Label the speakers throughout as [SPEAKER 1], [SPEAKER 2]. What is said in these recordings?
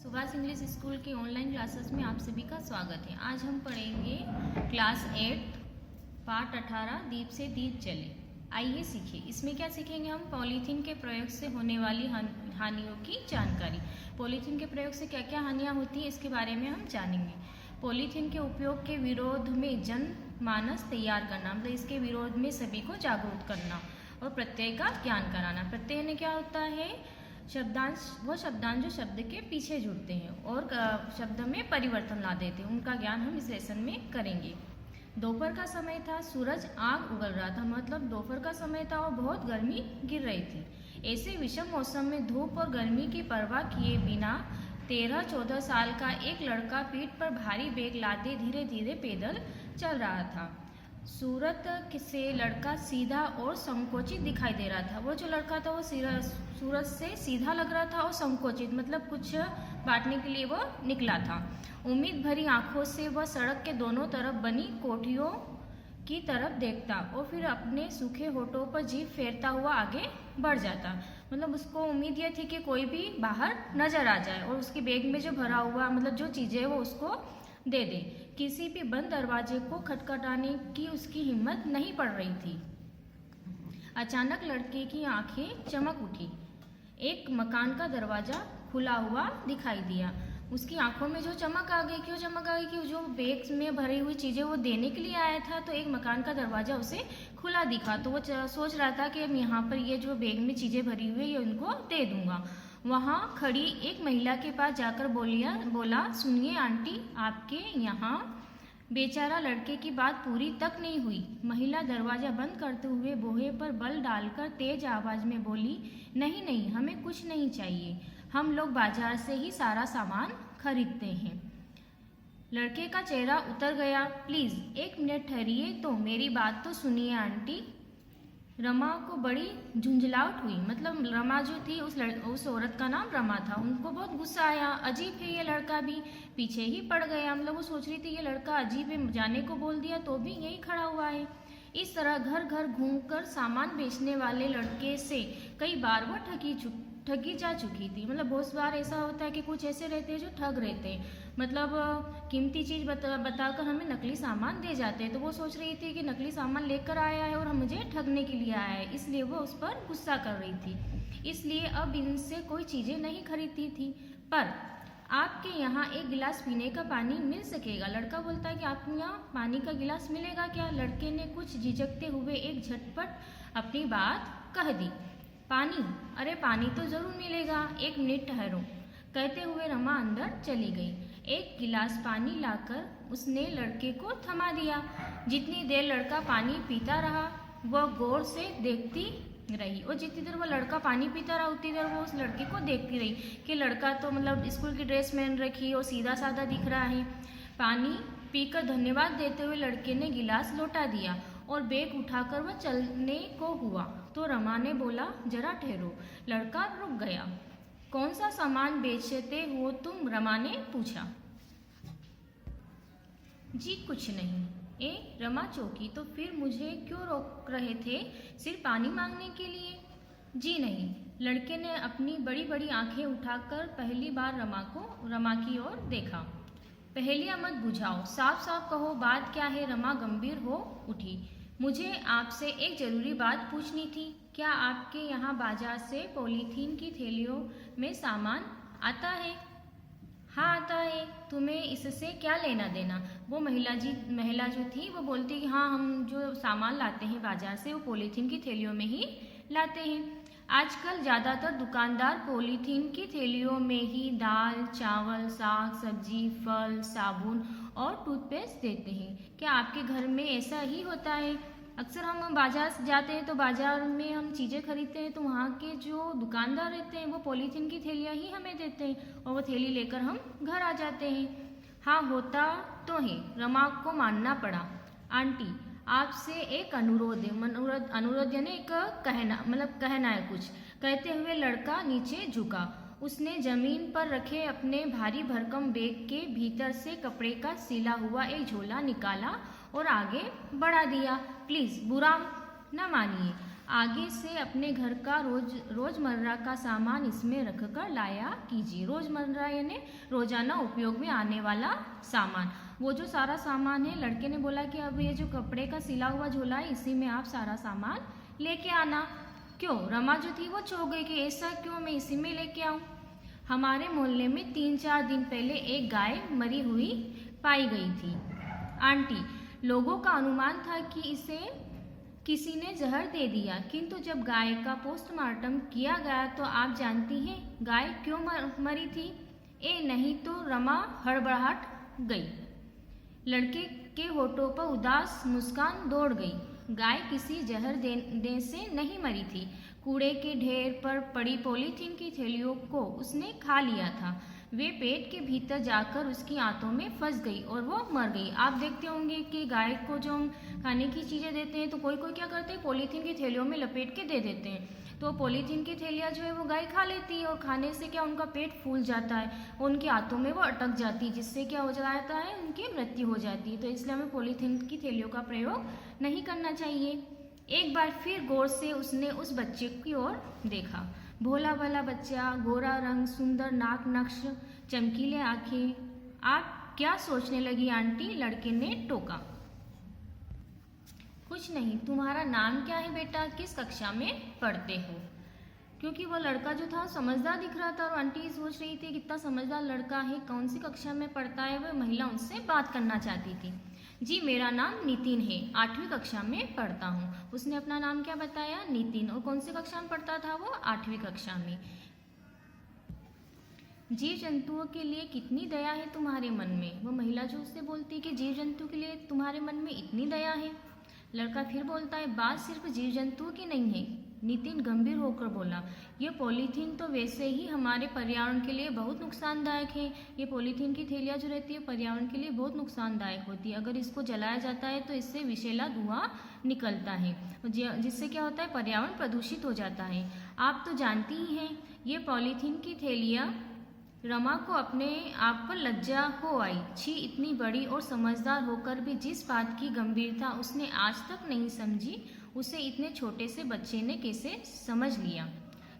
[SPEAKER 1] Subhash English school की online classes में आप सभी का स्वागत है। आज हम पढ़ेंगे क्लास 8 पाठ 18 दीप से दीप जले। आइए सीखें। इसमें क्या सीखेंगे हम? पॉलीथीन के प्रयोग से होने वाली हानियों की जानकारी। पॉलीथीन के प्रयोग से क्या क्या हानियां होती हैं इसके बारे में हम जानेंगे। पॉलीथीन के उपयोग के विरोध में जनमानस तैयार करना, मतलब इसके विरोध में सभी को जागरूक करना और प्रत्यय का ज्ञान कराना। प्रत्यय में क्या होता है? शब्दांश, वो शब्दांश जो शब्द के पीछे जुड़ते हैं और शब्द में परिवर्तन ला देते हैं, उनका ज्ञान हम इस लेसन में करेंगे। दोपहर का समय था, सूरज आग उगल रहा था, मतलब दोपहर का समय था और बहुत गर्मी गिर रही थी। ऐसे विषम मौसम में धूप और गर्मी की परवाह किए बिना 13-14 साल का एक लड़का पीठ पर भारी बैग लादे धीरे धीरे पैदल चल रहा था। सूरत से लड़का सीधा और संकोचित दिखाई दे रहा था। वो जो लड़का था वो सूरत से सीधा लग रहा था और संकोचित, मतलब कुछ बांटने के लिए वो निकला था। उम्मीद भरी आंखों से वह सड़क के दोनों तरफ बनी कोठियों की तरफ देखता और फिर अपने सूखे होठों पर जीभ फेरता हुआ आगे बढ़ जाता। मतलब उसको उम्मीद यह थी कि कोई भी बाहर नजर आ जाए और उसके बैग में जो भरा हुआ, मतलब जो चीज़ें वो उसको दे दे। किसी भी बंद दरवाजे को खटखटाने की उसकी हिम्मत नहीं पड़ रही थी। अचानक लड़के की आंखें चमक उठी। एक मकान का दरवाजा खुला हुआ दिखाई दिया। उसकी आंखों में जो चमक आ गई, क्यों चमक आ गई? कि जो बैग में भरी हुई चीज़ें वो देने के लिए आया था, तो एक मकान का दरवाजा उसे खुला दिखा। तो वो सोच रहा था कि अब यहाँ पर ये जो बैग में चीज़ें भरी हुई है ये उनको दे दूंगा। वहाँ खड़ी एक महिला के पास जाकर बोला, सुनिए आंटी, आपके यहाँ। बेचारा लड़के की बात पूरी तक नहीं हुई। महिला दरवाजा बंद करते हुए बोहे पर बल डालकर तेज आवाज में बोली, नहीं नहीं, हमें कुछ नहीं चाहिए, हम लोग बाजार से ही सारा सामान खरीदते हैं। लड़के का चेहरा उतर गया। प्लीज एक मिनट ठहरिए तो मेरी बात तो सुनिए आंटी। रमा को बड़ी झुंझलाहट हुई। मतलब रमा जो थी उस औरत का नाम रमा था। उनको बहुत गुस्सा आया। अजीब है, ये लड़का भी पीछे ही पड़ गया। मतलब वो सोच रही थी ये लड़का अजीब है, जाने को बोल दिया तो भी यही खड़ा हुआ है। इस तरह घर घर घूमकर सामान बेचने वाले लड़के से कई बार वो ठगी जा चुकी थी। मतलब बहुत बार ऐसा होता है कि कुछ ऐसे रहते हैं जो ठग रहते हैं, मतलब कीमती चीज़ बताकर हमें नकली सामान दे जाते हैं। तो वो सोच रही थी कि नकली सामान लेकर आया है और मुझे ठगने के लिए आया है, इसलिए वो उस पर गुस्सा कर रही थी। इसलिए अब इनसे कोई चीज़ें नहीं खरीदती थी। पर आपके यहाँ एक गिलास पीने का पानी मिल सकेगा? लड़का बोलता है कि आपके यहाँ पानी का गिलास मिलेगा क्या? लड़के ने कुछ झिझकते हुए एक झटपट अपनी बात कह दी। पानी? अरे पानी तो जरूर मिलेगा, एक मिनट ठहरो, कहते हुए रमा अंदर चली गई। एक गिलास पानी लाकर उसने लड़के को थमा दिया। जितनी देर लड़का पानी पीता रहा वह गौर से देखती रही, और जितनी देर वो लड़का पानी पीता रहा उतनी देर वो उस लड़के को देखती रही कि लड़का तो मतलब स्कूल की ड्रेस पहन रखी और सीधा साधा दिख रहा है। पानी पीकर धन्यवाद देते हुए लड़के ने गिलास लौटा दिया और बैग उठाकर वह चलने को हुआ तो रमा ने बोला, जरा ठहरो। लड़का रुक गया। कौन सा सामान बेचते हो तुम? रमा ने पूछा। जी कुछ नहीं। रमा चौंकी। तो फिर मुझे क्यों रोक रहे थे? सिर्फ पानी मांगने के लिए? जी नहीं। लड़के ने अपनी बड़ी बड़ी आंखें उठाकर पहली बार रमा की ओर देखा। पहेलियां मत बुझाओ, साफ साफ कहो बात क्या है? रमा गंभीर हो उठी। मुझे आपसे एक जरूरी बात पूछनी थी। क्या आपके यहाँ बाजार से पॉलीथीन की थैलियों में सामान आता है? हाँ आता है। तुम्हें इससे क्या लेना देना? वो महिला जो थी वो बोलती कि हाँ, हम जो सामान लाते हैं बाजार से वो पॉलीथीन की थैलियों में ही लाते हैं। आजकल ज़्यादातर दुकानदार पॉलीथीन की थैलियों में ही दाल, चावल, साग सब्जी, फल, साबुन और टूथपेस्ट देते हैं। क्या आपके घर में ऐसा ही होता है? अक्सर हम बाजार जाते हैं तो बाजार में हम चीज़ें खरीदते हैं तो वहाँ के जो दुकानदार रहते हैं वो पॉलीथीन की थैलियाँ ही हमें देते हैं और वो थैली लेकर हम घर आ जाते हैं। हाँ होता तो है, रमा को मानना पड़ा। आंटी आपसे एक अनुरोध है। अनुरोध यानी एक कहना है कुछ। कहते हुए लड़का नीचे झुका। उसने जमीन पर रखे अपने भारी भरकम बैग के भीतर से कपड़े का सिला हुआ एक झोला निकाला और आगे बढ़ा दिया। प्लीज बुरा न मानिए, आगे से अपने घर का रोजमर्रा का सामान इसमें रखकर लाया कीजिए। रोजमर्रा यानी रोजाना उपयोग में आने वाला सामान। वो जो सारा सामान है, लड़के ने बोला कि अब ये जो कपड़े का सिला हुआ झोला है इसी में आप सारा सामान लेके आना। क्यों? रमा जो थी वो चौंक गई कि ऐसा क्यों, मैं इसी में लेके आऊँ। हमारे मोहल्ले में 3-4 दिन पहले एक गाय मरी हुई पाई गई थी आंटी। लोगों का अनुमान था कि इसे किसी ने जहर दे दिया, किंतु जब गाय का पोस्टमार्टम किया गया तो आप जानती हैं गाय क्यों मरी थी? नहीं तो रमा हड़बड़ाहट गई। लड़के के होठों पर उदास मुस्कान दौड़ गई। गाय किसी जहर देने से नहीं मरी थी। कूड़े के ढेर पर पड़ी पॉलीथीन की थैलियों को उसने खा लिया था। वे पेट के भीतर जाकर उसकी आंतों में फंस गई और वो मर गई। आप देखते होंगे कि गाय को जो हम खाने की चीज़ें देते हैं तो कोई कोई क्या करते हैं, पॉलीथीन की थैलियों में लपेट के दे देते हैं। तो पॉलीथीन की थैलियाँ जो है वो गाय खा लेती है और खाने से क्या उनका पेट फूल जाता है और उनकी आंतों में वो अटक जाती है, जिससे क्या हो जाता है, उनकी मृत्यु हो जाती है। तो इसलिए हमें पॉलीथीन की थैलियों का प्रयोग नहीं करना चाहिए। एक बार फिर गौर से उसने उस बच्चे की ओर देखा। भोला भाला बच्चा, गोरा रंग, सुंदर नाक नक्श, चमकीले आंखें। आप क्या सोचने लगी आंटी? लड़के ने टोका। कुछ नहीं। तुम्हारा नाम क्या है बेटा? किस कक्षा में पढ़ते हो? क्योंकि वो लड़का जो था समझदार दिख रहा था और आंटी सोच रही थी कितना समझदार लड़का है, कौन सी कक्षा में पढ़ता है। वह महिला उनसे बात करना चाहती थी। जी मेरा नाम नितिन है, 8वीं कक्षा में पढ़ता हूँ। उसने अपना नाम क्या बताया? नितिन। और कौन सी कक्षा में पढ़ता था वो? 8वीं कक्षा में। जीव जंतुओं के लिए कितनी दया है तुम्हारे मन में? वो महिला जो उससे बोलती है कि जीव जंतु के लिए तुम्हारे मन में इतनी दया है। लड़का फिर बोलता है बात सिर्फ जीव जंतुओं की नहीं है। नितिन गंभीर होकर बोला, ये पॉलीथीन तो वैसे ही हमारे पर्यावरण के लिए बहुत नुकसानदायक है। ये पॉलीथीन की थैलियाँ जो रहती है पर्यावरण के लिए बहुत नुकसानदायक होती है। अगर इसको जलाया जाता है तो इससे विषैला धुआं निकलता है, जिससे क्या होता है, पर्यावरण प्रदूषित हो जाता है। आप तो जानती ही हैं। ये पॉलीथीन की थैलियाँ। रमा को अपने आप पर लज्जा हो आई। छी, इतनी बड़ी और समझदार होकर भी जिस बात की गंभीरता उसने आज तक नहीं समझी, उसे इतने छोटे से बच्चे ने कैसे समझ लिया।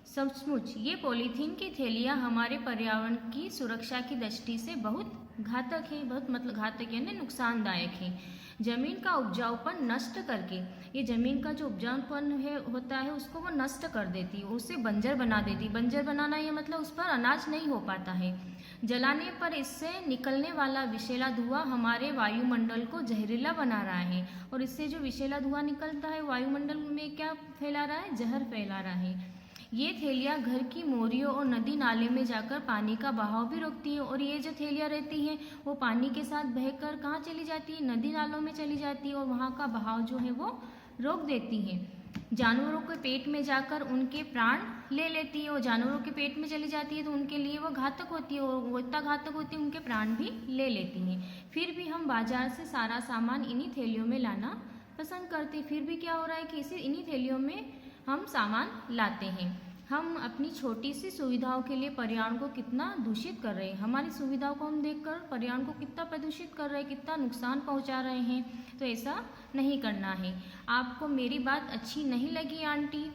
[SPEAKER 1] सचमुच ये पॉलीथीन की थैलियाँ हमारे पर्यावरण की सुरक्षा की दृष्टि से बहुत घातक है। बहुत मतलब घातक यानी नुकसानदायक है। जमीन का उपजाऊपन नष्ट करके, ये जमीन का जो उपजाऊपन होता है उसको वो नष्ट कर देती है, उसे बंजर बना देती। बंजर बनाना ये मतलब उस पर अनाज नहीं हो पाता है। जलाने पर इससे निकलने वाला विषैला धुआं हमारे वायुमंडल को जहरीला बना रहा है और इससे जो विषैला धुआं निकलता है वायुमंडल में क्या फैला रहा है? जहर फैला रहा है। ये थैलियाँ घर की मोरियों और नदी नाले में जाकर पानी का बहाव भी रोकती है और ये जो थैलियाँ रहती हैं वो पानी के साथ बहकर कहाँ चली जाती है? नदी नालों में चली जाती है और वहाँ का बहाव जो है वो रोक देती है। जानवरों के पेट में जाकर उनके प्राण ले लेती है और जानवरों के पेट में चली जाती है तो उनके लिए वो घातक होती है और वो इतना घातक होती है उनके प्राण भी ले लेती हैं। फिर भी हम बाजार से सारा सामान इन्हीं थैलियों में लाना पसंद करते। फिर भी क्या हो रहा है कि इन्हीं थैलियों में हम सामान लाते हैं। हम अपनी छोटी सी सुविधाओं के लिए पर्यावरण को कितना दूषित कर रहे हैं। हमारी सुविधाओं को हम देखकर पर्यावरण को कितना प्रदूषित कर रहे हैं, कितना नुकसान पहुंचा रहे हैं। तो ऐसा नहीं करना है। आपको मेरी बात अच्छी नहीं लगी आंटी?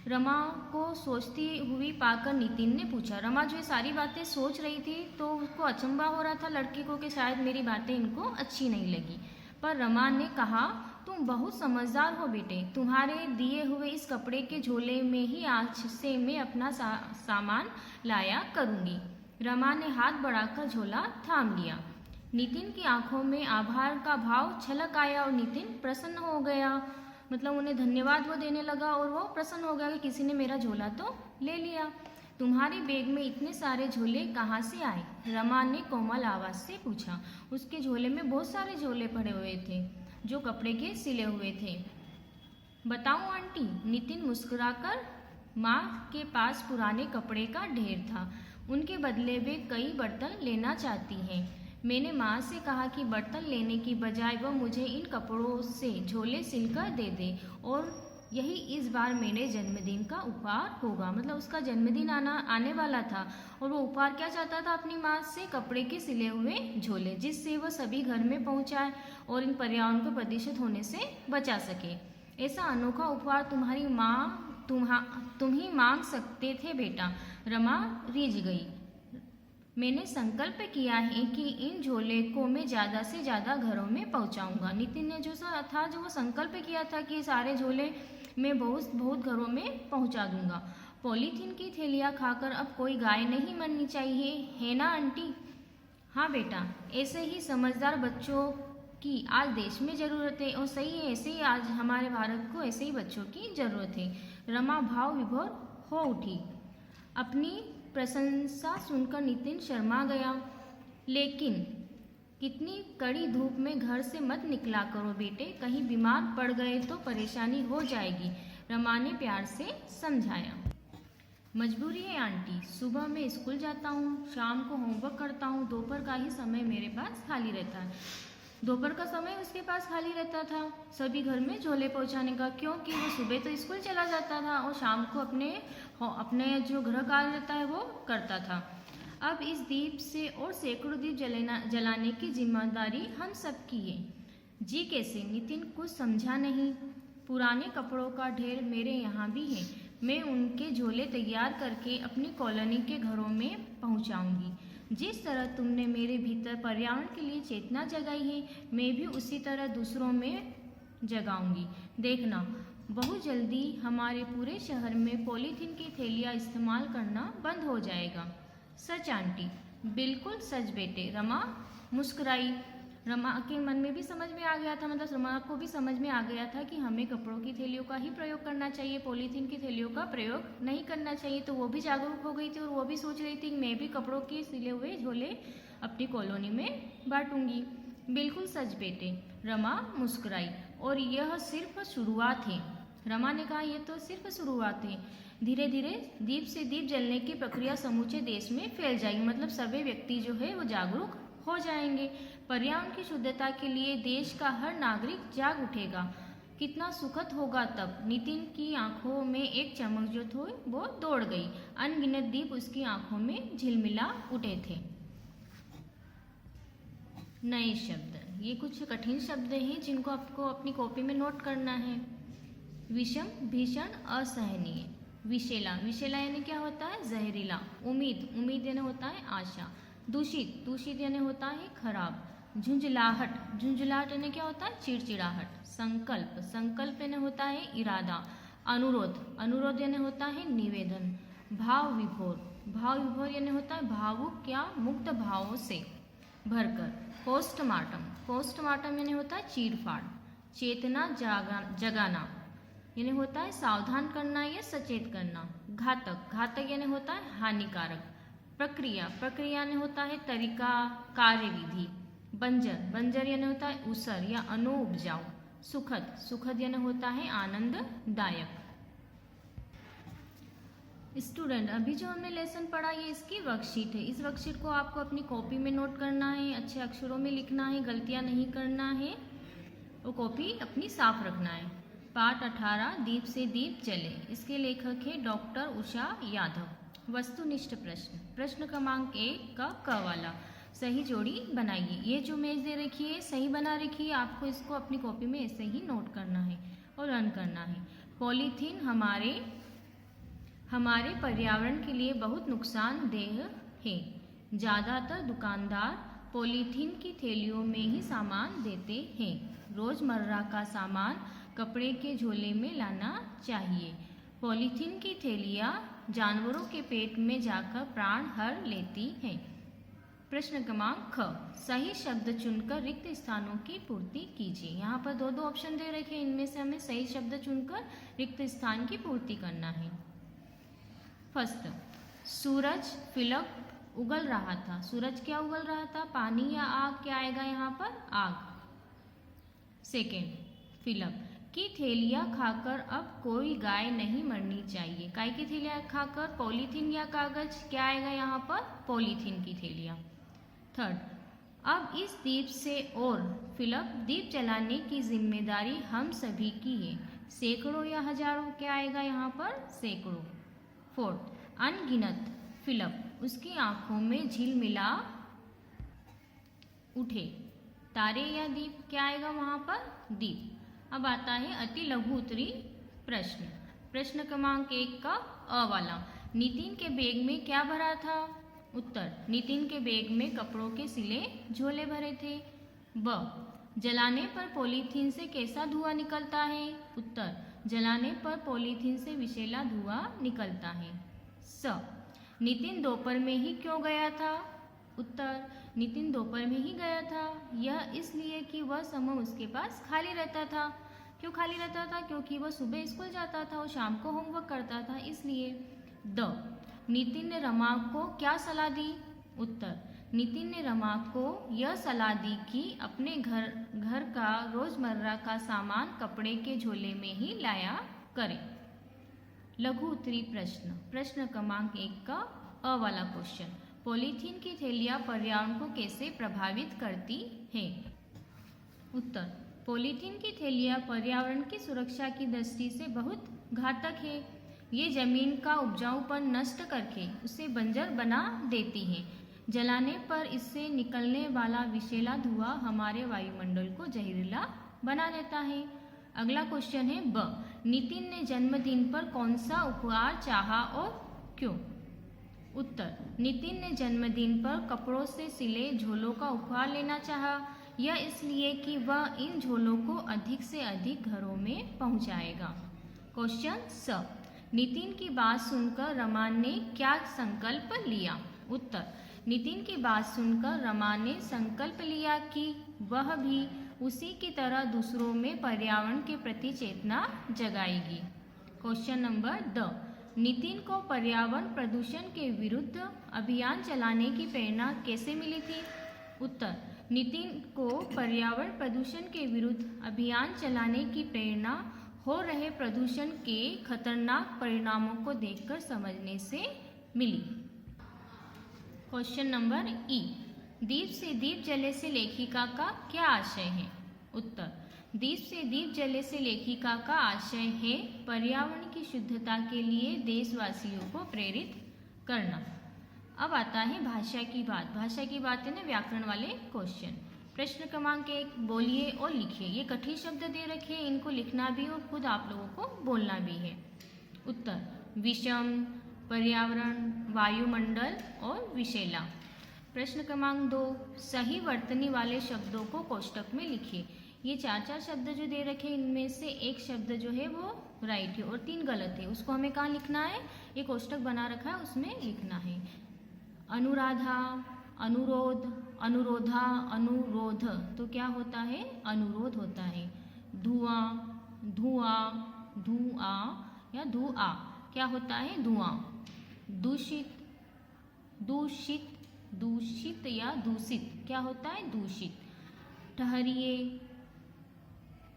[SPEAKER 1] रमा को सोचती हुई पाकर नितिन ने पूछा। रमा जो ये सारी बातें सोच रही थी तो उसको अचंभा हो रहा था लड़के को कि शायद मेरी बातें इनको अच्छी नहीं लगी। पर रमा ने कहा, तुम बहुत समझदार हो बेटे। तुम्हारे दिए हुए इस कपड़े के झोले में ही आज से मैं अपना सामान लाया करूँगी। रमा ने हाथ बढ़ाकर झोला थाम लिया। नितिन की आंखों में आभार का भाव छलक आया और नितिन प्रसन्न हो गया। मतलब उन्हें धन्यवाद वो देने लगा और वो प्रसन्न हो गया कि किसी ने मेरा झोला तो ले लिया। तुम्हारे बैग में इतने सारे झोले कहाँ से आए? रमा ने कोमल आवाज़ से पूछा। उसके झोले में बहुत सारे झोले पड़े हुए थे जो कपड़े के सिले हुए थे। बताऊं आंटी? नितिन मुस्कुराकर, माँ के पास पुराने कपड़े का ढेर था। उनके बदले वे कई बर्तन लेना चाहती हैं। मैंने माँ से कहा कि बर्तन लेने की बजाय वह मुझे इन कपड़ों से झोले सिलकर दे दे और यही इस बार मेरे जन्मदिन का उपहार होगा। मतलब उसका जन्मदिन आने वाला था और वो उपहार क्या चाहता था अपनी माँ से? कपड़े के सिले हुए झोले, जिससे वह सभी घर में पहुँचाए और इन पर्यावरण को प्रदूषित होने से बचा सके। ऐसा अनोखा उपहार तुम्हारी माँ तुम ही मांग सकते थे बेटा। रमा रिझ गई। मैंने संकल्प किया है कि इन झोले को मैं ज़्यादा से ज़्यादा घरों में पहुंचाऊंगा। नितिन ने जो वो संकल्प किया था कि सारे झोले मैं बहुत बहुत घरों में पहुंचा दूंगा। पॉलीथीन की थैलियाँ खाकर अब कोई गाय नहीं मरनी चाहिए, है ना आंटी? हाँ बेटा, ऐसे ही समझदार बच्चों की आज देश में ज़रूरत है, और सही है, ऐसे ही आज हमारे भारत को ऐसे ही बच्चों की ज़रूरत है। रमा भाव विभोर हो उठी। अपनी प्रशंसा सुनकर नितिन शर्मा गया। लेकिन कितनी कड़ी धूप में घर से मत निकला करो बेटे, कहीं बीमार पड़ गए तो परेशानी हो जाएगी, रमा ने प्यार से समझाया। मजबूरी है आंटी, सुबह मैं स्कूल जाता हूँ, शाम को होमवर्क करता हूँ, दोपहर का ही समय मेरे पास खाली रहता है। दोपहर का समय उसके पास खाली रहता था सभी घर में झोले पहुँचाने का, क्योंकि वो सुबह तो स्कूल चला जाता था और शाम को अपने जो गृह कार्य रहता है वो करता था। अब इस दीप से और सैकड़ों दीप जलाने की जिम्मेदारी हम सब की है। जी कैसे? नितिन कुछ समझा नहीं। पुराने कपड़ों का ढेर मेरे यहाँ भी है, मैं उनके झोले तैयार करके अपनी कॉलोनी के घरों में पहुँचाऊँगी। जिस तरह तुमने मेरे भीतर पर्यावरण के लिए चेतना जगाई है, मैं भी उसी तरह दूसरों में जगाऊंगी। देखना, बहुत जल्दी हमारे पूरे शहर में पॉलीथीन की थैलियाँ इस्तेमाल करना बंद हो जाएगा। सच आंटी? बिल्कुल सच बेटे, रमा मुस्कुराई। रमा के मन में भी समझ में आ गया था, मतलब रमा को भी समझ में आ गया था कि हमें कपड़ों की थैलियों का ही प्रयोग करना चाहिए, पॉलीथीन की थैलियों का प्रयोग नहीं करना चाहिए। तो वो भी जागरूक हो गई थी और वो भी सोच रही थी कि मैं भी कपड़ों के सिले हुए झोले अपनी कॉलोनी में बांटूंगी। बिल्कुल सच बेटे, रमा मुस्कुराई। और यह सिर्फ शुरुआत है, रमा ने कहा, यह तो सिर्फ शुरुआत है। धीरे धीरे दीप से दीप जलने की प्रक्रिया समूचे देश में फैल जाएगी, मतलब सभी व्यक्ति जो है वो जागरूक हो जाएंगे। पर्यावरण की शुद्धता के लिए देश का हर नागरिक जाग उठेगा। कितना सुखद होगा तब। नितिन की आंखों में एक चमक जो थी वो दौड़ गई। अनगिनत दीप उसकी आंखों में झिलमिला उठे थे। नए शब्द, ये कुछ कठिन शब्द हैं जिनको आपको अपनी कॉपी में नोट करना है। विषम, भीषण, असहनीय। विषैला, विषैला यानी क्या होता है? जहरीला। उम्मीद, उम्मीद यानी होता है आशा। दूषित, दूषित यानी होता है खराब। झुंझलाहट, झुंझलाहट यानी क्या होता है? चिड़चिड़ाहट। संकल्प, संकल्प यानी होता है इरादा। अनुरोध, अनुरोध यानी होता है निवेदन। भाव विभोर, भाव विभोर यानी होता है भावुक या मुक्त भावों से भरकर। पोस्टमार्टम, पोस्टमार्टम यानी होता है चीरफाड़। चेतना जगाना यानी होता है सावधान करना या सचेत करना। घातक, घातक यानी होता है हानिकारक। प्रक्रिया, प्रक्रिया यानी होता है तरीका, कार्यविधि। बंजर, बंजर यानी होता है ऊसर या अनुपजाऊ। सुखद, सुखद यानी होता है आनंददायक। स्टूडेंट, अभी जो हमने लेसन पढ़ा ये इसकी वर्कशीट है। इस वर्कशीट को आपको अपनी कॉपी में नोट करना है, अच्छे अक्षरों में लिखना है, गलतियां नहीं करना है, वो कॉपी अपनी साफ रखना है। पाठ 18, दीप से दीप जले। इसके लेखक है डॉक्टर उषा यादव। वस्तुनिष्ठ प्रश्न, प्रश्न क्रमांक 1 का क वाला, सही जोड़ी बनाइए। ये जो मेज दे रखी है सही बना रखी है, आपको इसको अपनी कॉपी में ऐसे ही नोट करना है और रन करना है। पॉलीथीन हमारे पर्यावरण के लिए बहुत नुकसानदेह है। ज़्यादातर दुकानदार पॉलीथीन की थैलियों में ही सामान देते हैं। रोज़मर्रा का सामान कपड़े के झोले में लाना चाहिए। पॉलीथीन की थैलियाँ जानवरों के पेट में जाकर प्राण हर लेती हैं। प्रश्न क्रमांक ख, सही शब्द चुनकर रिक्त स्थानों की पूर्ति कीजिए। यहाँ पर दो ऑप्शन दे रखे हैं, इनमें से हमें सही शब्द चुनकर रिक्त स्थान की पूर्ति करना है। फर्स्ट, सूरज फिलक उगल रहा था। सूरज क्या उगल रहा था? पानी या आग? क्या आएगा यहाँ पर? आग। सेकेंड, फिलक की थैलियाँ खाकर अब कोई गाय नहीं मरनी चाहिए। काय की थैलियाँ खाकर? पॉलीथीन या कागज? क्या आएगा यहाँ पर? पॉलीथीन की थैलियाँ। थर्ड, अब इस दीप से और फिलक दीप जलाने की जिम्मेदारी हम सभी की है। सैकड़ों या हजारों? क्या आएगा यहाँ पर? सैकड़ों। फोर्थ, अनगिनत फिलक उसकी आंखों में झिलमिला उठे। तारे या दीप? क्या आएगा वहाँ पर? दीप। अब आता है अति लघु उत्तरी प्रश्न। प्रश्न क्रमांक 1 का अ वाला, नितिन के बैग में क्या भरा था? उत्तर, नितिन के बैग में कपड़ों के सिले झोले भरे थे। ब, जलाने पर पॉलीथीन से कैसा धुआं निकलता है? उत्तर, जलाने पर पॉलीथीन से विषैला धुआं निकलता है। स, नितिन दोपहर में ही क्यों गया था? उत्तर, नितिन दोपहर में ही गया था, यह इसलिए कि वह समय उसके पास खाली रहता था। क्यों खाली रहता था? क्योंकि वह सुबह स्कूल जाता था और शाम को होमवर्क करता था, इसलिए। द, नितिन ने रमा को क्या सलाह दी? उत्तर, नितिन ने रमा को यह सलाह दी कि अपने घर का रोजमर्रा का सामान कपड़े के झोले में ही लाया करे। लघु उत्तरी प्रश्न। प्रश्न क्रमांक 1 का अ वाला क्वेश्चन, पॉलीथीन की थैलियाँ पर्यावरण को कैसे प्रभावित करती हैं? उत्तर, पॉलीथीन की थैलियाँ पर्यावरण की सुरक्षा की दृष्टि से बहुत घातक है। ये जमीन का उपजाऊपन नष्ट करके उसे बंजर बना देती हैं। जलाने पर इससे निकलने वाला विषैला धुआं हमारे वायुमंडल को जहरीला बना देता है। अगला क्वेश्चन है ब, नितिन ने जन्मदिन पर कौन सा उपहार चाहा और क्यों? उत्तर, नितिन ने जन्मदिन पर कपड़ों से सिले झोलों का उपहार लेना चाहा, यह इसलिए कि वह इन झोलों को अधिक से अधिक घरों में पहुंचाएगा। क्वेश्चन स, नितिन की बात सुनकर रमा ने क्या संकल्प लिया? उत्तर, नितिन की बात सुनकर रमा ने संकल्प लिया कि वह भी उसी की तरह दूसरों में पर्यावरण के प्रति चेतना जगाएगी। क्वेश्चन नंबर द, नितिन को पर्यावरण प्रदूषण के विरुद्ध अभियान चलाने की प्रेरणा कैसे मिली थी? उत्तर, नितिन को पर्यावरण प्रदूषण के विरुद्ध अभियान चलाने की प्रेरणा हो रहे प्रदूषण के खतरनाक परिणामों को देखकर समझने से मिली। क्वेश्चन नंबर ई, दीप से दीप जले से लेखिका का क्या आशय है? उत्तर, दीप से दीप जले से लेखिका का आशय है पर्यावरण की शुद्धता के लिए देशवासियों को प्रेरित करना। अब आता है भाषा की बात। भाषा की बात है ना व्याकरण वाले क्वेश्चन। प्रश्न क्रमांक 1, बोलिए और लिखिए। ये कठिन शब्द दे रखे हैं, इनको लिखना भी और खुद आप लोगों को बोलना भी है। उत्तर, विषम, पर्यावरण, वायुमंडल और विषैला। प्रश्न क्रमांक 2, सही वर्तनी वाले शब्दों को कोष्टक में लिखिए। ये 4 शब्द जो दे रखे हैं, इनमें से एक शब्द जो है वो राइट है और 3 गलत है। उसको हमें कहाँ लिखना है? ये कोष्टक बना रखा है, उसमें लिखना है। अनुराधा, अनुरोध, अनुरोधा, अनुरोध, तो क्या होता है? अनुरोध होता है। धुआं, धुआं, धुआं या धुआं, क्या होता है? धुआं। दूषित, दूषित, दूषित या दूषित, क्या होता है? दूषित। ठहरिए,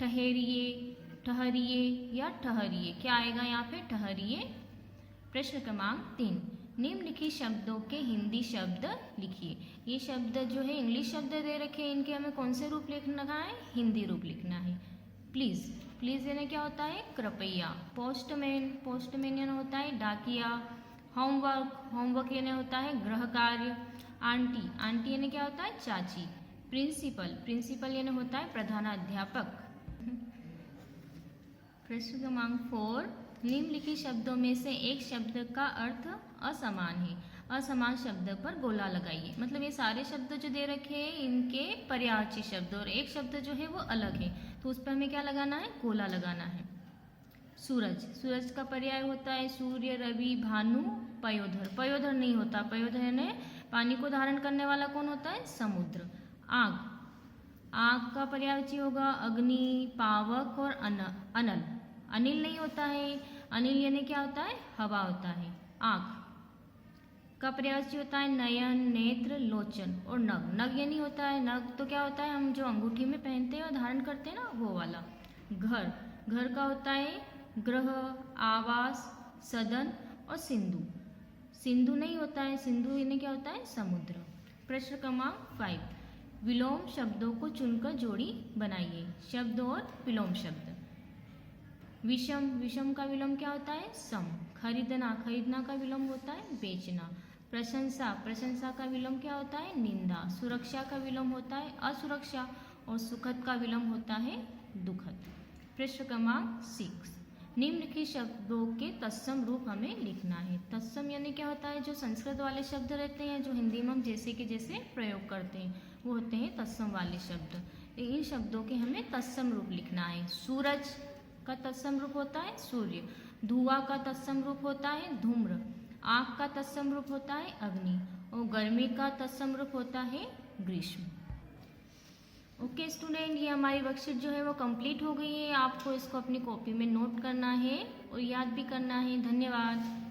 [SPEAKER 1] ठहरिए, ठहरिए या ठहरिए, क्या आएगा यहाँ पे? ठहरिए। प्रश्न क्रमांक 3, निम्नलिखित शब्दों के हिंदी शब्द लिखिए। ये शब्द जो है इंग्लिश शब्द दे रखे हैं, इनके हमें कौन से रूप लिखना है? हिंदी रूप लिखना है। प्लीज़, प्लीज़ यानी क्या होता है? कृपया। पोस्टमैन, पोस्टमैन यानी होता है डाकिया। होमवर्क, होमवर्क यानी होता है गृह कार्य। आंटी, आंटी यानी क्या होता है? चाची। प्रिंसिपल, प्रिंसिपल यानी होता है प्रधानाध्यापक। प्रश्न क्रमांक 4, निम्नलिखित शब्दों में से एक शब्द का अर्थ असमान है। असमान शब्द पर गोला लगाइए। मतलब ये सारे शब्द जो दे रखे हैं इनके पर्यायवाची शब्द और एक शब्द जो है वो अलग है, तो उस पर हमें क्या लगाना है? गोला लगाना है। सूरज, सूरज का पर्याय होता है सूर्य, रवि, भानु, पयोधर। पयोधर नहीं होता, पयोधर यानी पानी को धारण करने वाला कौन होता है? समुद्र। आग, आग का पर्यायवाची होगा अग्नि, पावक और अनल। अनिल नहीं होता है, अनिल यानी क्या होता है? हवा होता है। आँख का पर्यायवाची होता है नयन, नेत्र, लोचन और नग। नग यानी होता है, नग तो क्या होता है? हम जो अंगूठी में पहनते हैं और धारण करते हैं ना, वो वाला। घर, घर का होता है ग्रह, आवास, सदन और सिंधु। सिंधु नहीं होता है, सिंधु यानी क्या होता है? समुद्र। प्रश्न क्रमांक 5, विलोम शब्दों को चुनकर जोड़ी बनाइए। शब्द और विलोम शब्द। विषम, विषम का विलोम क्या होता है? सम। खरीदना, खरीदना का विलोम होता है बेचना। प्रशंसा, प्रशंसा का विलोम क्या होता है? निंदा। सुरक्षा का विलोम होता है असुरक्षा और सुखद का विलोम होता है दुखद। पृष्ठ क्रमांक 6। निम्नलिखित शब्दों के तत्सम रूप हमें लिखना है। तत्सम यानी क्या होता है, जो संस्कृत वाले शब्द रहते हैं जो हिंदी में हम जैसे के जैसे प्रयोग करते हैं वो होते हैं तत्सम वाले शब्द। इन शब्दों के हमें तत्सम रूप लिखना है। सूरज का तत्सम रूप होता है सूर्य, धुआं का तत्सम रूप होता है धूम्र, आग का तत्सम रूप होता है अग्नि और गर्मी का तत्सम रूप होता है ग्रीष्म। ओके स्टूडेंट, ये हमारी वर्कशीट जो है वो कंप्लीट हो गई है। आपको इसको अपनी कॉपी में नोट करना है और याद भी करना है। धन्यवाद।